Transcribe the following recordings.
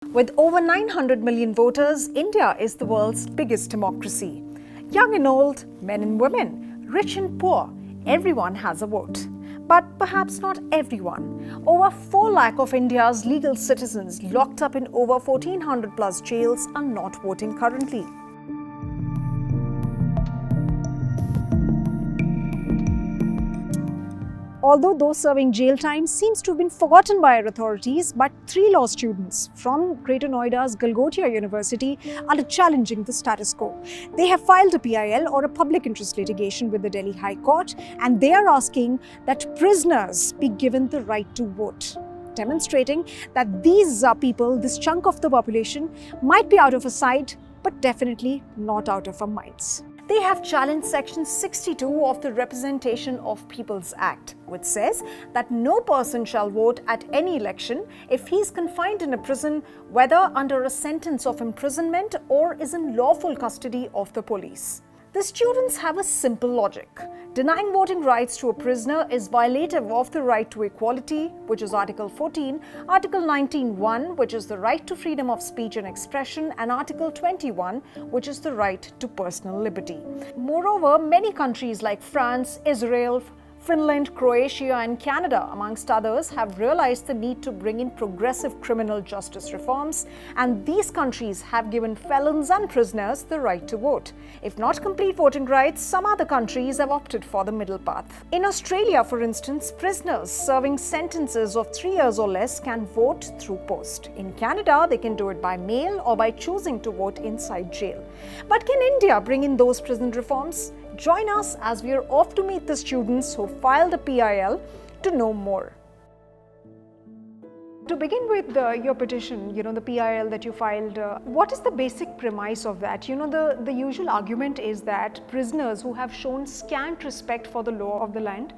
With over 900 million voters, India is the world's biggest democracy. Young and old, men and women, rich and poor, everyone has a vote. But perhaps not everyone. Over 4 lakh of India's legal citizens locked up in over 1400 plus jails are not voting currently. Although those serving jail time seems to have been forgotten by our authorities, but 3 law students from Greater Noida's Galgotias University are challenging the status quo. They have filed a PIL or a public interest litigation with the Delhi High Court, and they are asking that prisoners be given the right to vote, demonstrating that these people, this chunk of the population, might be out of our sight, but definitely not out of our minds. They have challenged Section 62 of the Representation of Peoples Act, which says that no person shall vote at any election if he is confined in a prison, whether under a sentence of imprisonment or is in lawful custody of the police. The students have a simple logic. Denying voting rights to a prisoner is violative of the right to equality, which is Article 14, Article 19(1), which is the right to freedom of speech and expression, and Article 21, which is the right to personal liberty. Moreover, many countries like France, Israel, Finland, Croatia and Canada, amongst others, have realized the need to bring in progressive criminal justice reforms, and these countries have given felons and prisoners the right to vote. If not complete voting rights, some other countries have opted for the middle path. In Australia, for instance, prisoners serving sentences of 3 years or less can vote through post. In Canada, they can do it by mail or by choosing to vote inside jail. But can India bring in those prison reforms? Join us as we are off to meet the students who filed a PIL to know more. To begin with your petition, the PIL that you filed, what is the basic premise of that? The usual argument is that prisoners who have shown scant respect for the law of the land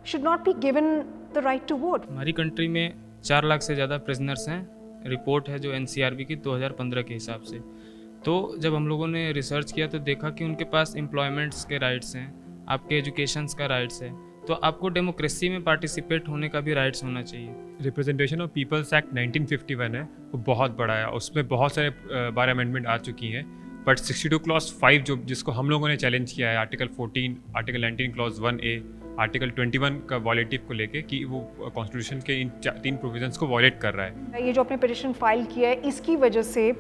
should not be given the right to vote. हमारी country में 4 लाख से ज़्यादा prisoners हैं। Report है जो NCRB की 2015 के हिसाब से। तो जब हम लोगों ने रिसर्च किया तो देखा कि उनके पास एम्प्लॉयमेंट्स के राइट्स हैं, आपके एजुकेशंस का राइट्स है, तो आपको डेमोक्रेसी में पार्टिसिपेट होने का भी राइट्स होना चाहिए। रिप्रेजेंटेशन ऑफ पीपल्स एक्ट 1951 है, वो बहुत बड़ा है, उसमें बहुत सारे 12 अमेंडमेंट आ चुकी हैं, बट 62 क्लॉज 5 जिसको हम लोगों ने चैलेंज किया है, article 14, article 19 clause 1A, article 21 का वॉलेटिव को लेके कि वो कॉन्स्टिट्यूशन के इन 3 प्रोविजंस को वॉलेट कर रहा है। ये जो आपने पिटिशन फाइल किया है, इसकी वजह से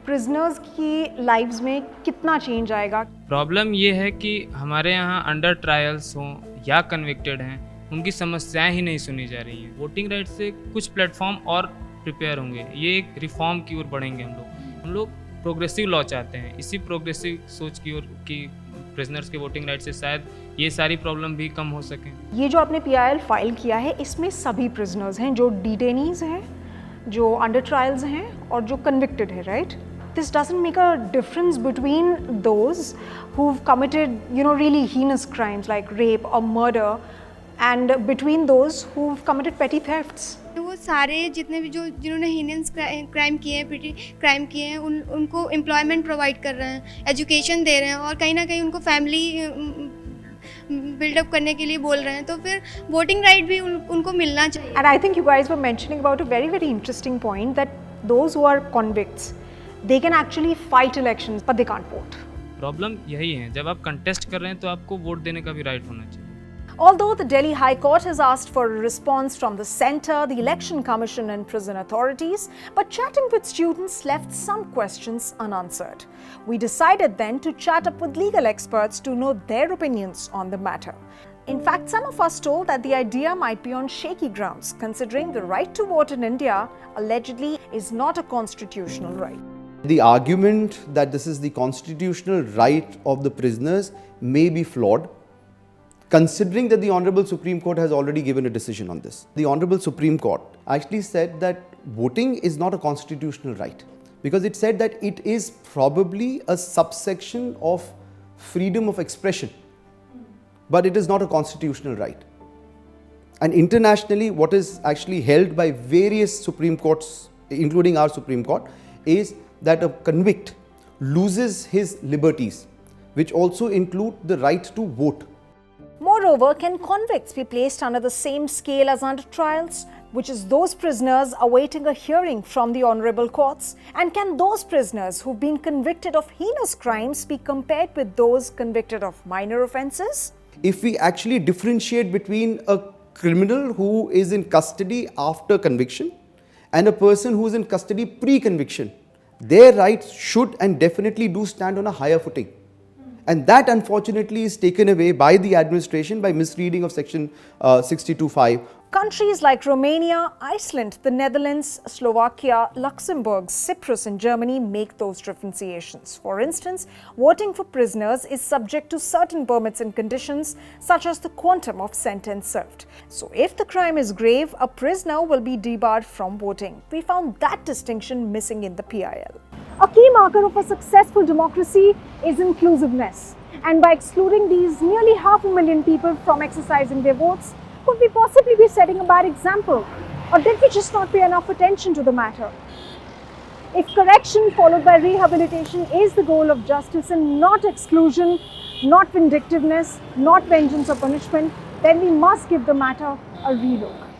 प्रिजनर्स की लाइव्स में कितना चेंज आएगा? प्रॉब्लम ये है कि हमारे यहाँ अंडर ट्रायल्स हों या कन्विक्टेड हैं, उनकी समस्याएं ही नहीं सुनी जा रही हैं। वोटिंग राइट से कुछ प्लेटफॉर्म और प्रिपेयर होंगे, ये एक रिफॉर्म की ओर बढ़ेंगे हम लोग प्रोग्रेसिव लॉ चाहते हैं। इसी प्रोग्रेसिव सोच की ओर कि प्रिजनर्स के वोटिंग राइट से शायद ये सारी प्रॉब्लम भी कम हो सकें। ये जो आपने PIL फाइल किया है, इसमें सभी प्रिजनर्स हैं, जो डिटेनीज हैं, जो अंडर ट्रायल्स हैं और जो कन्विक्टेड है, right? This doesn't make a difference between those who've committed, really heinous crimes like rape or murder, and between those who've committed petty thefts. वो सारे जितने भी जिन्होंने हीनियस क्राइम किए हैं, पेटी क्राइम किए हैं, उनको एम्प्लॉयमेंट प्रोवाइड कर रहे हैं, एजुकेशन दे रहे हैं और कहीं ना कहीं उनको फैमिली बिल्डअप करने के लिए बोल रहे हैं, तो फिर वोटिंग राइट भी उनको मिलना चाहिए। And I think you guys were mentioning about a very, very interesting point that those who are convicts, they can actually fight elections, but they can't vote. Problem यही है, जब आप कंटेस्ट कर रहे हैं तो आपको वोट देने का भी राइट होना चाहिए। Although the Delhi High Court has asked for a response from the Centre, the Election Commission and prison authorities, but chatting with students left some questions unanswered. We decided then to chat up with legal experts to know their opinions on the matter. In fact, some of us told that the idea might be on shaky grounds, considering the right to vote in India allegedly is not a constitutional right. The argument that this is the constitutional right of the prisoners may be flawed, considering that the Honorable Supreme Court has already given a decision on this. The Honorable Supreme Court actually said that voting is not a constitutional right, because it said that it is probably a subsection of freedom of expression, but it is not a constitutional right. And internationally, what is actually held by various Supreme Courts, including our Supreme Court, is that a convict loses his liberties, which also include the right to vote. Moreover, can convicts be placed under the same scale as under trials, which is those prisoners awaiting a hearing from the honorable courts? And can those prisoners who've been convicted of heinous crimes be compared with those convicted of minor offences? If we actually differentiate between a criminal who is in custody after conviction and a person who is in custody pre-conviction, their rights should and definitely do stand on a higher footing. And that unfortunately is taken away by the administration by misreading of section 62(5). Countries like Romania, Iceland, the Netherlands, Slovakia, Luxembourg, Cyprus and Germany make those differentiations. For instance, voting for prisoners is subject to certain permits and conditions, such as the quantum of sentence served. So if the crime is grave, a prisoner will be debarred from voting. We found that distinction missing in the PIL. A key marker of a successful democracy is inclusiveness. And by excluding these nearly 500,000 people from exercising their votes, could we possibly be setting a bad example? Or did we just not pay enough attention to the matter? If correction followed by rehabilitation is the goal of justice and not exclusion, not vindictiveness, not vengeance or punishment, then we must give the matter a relook.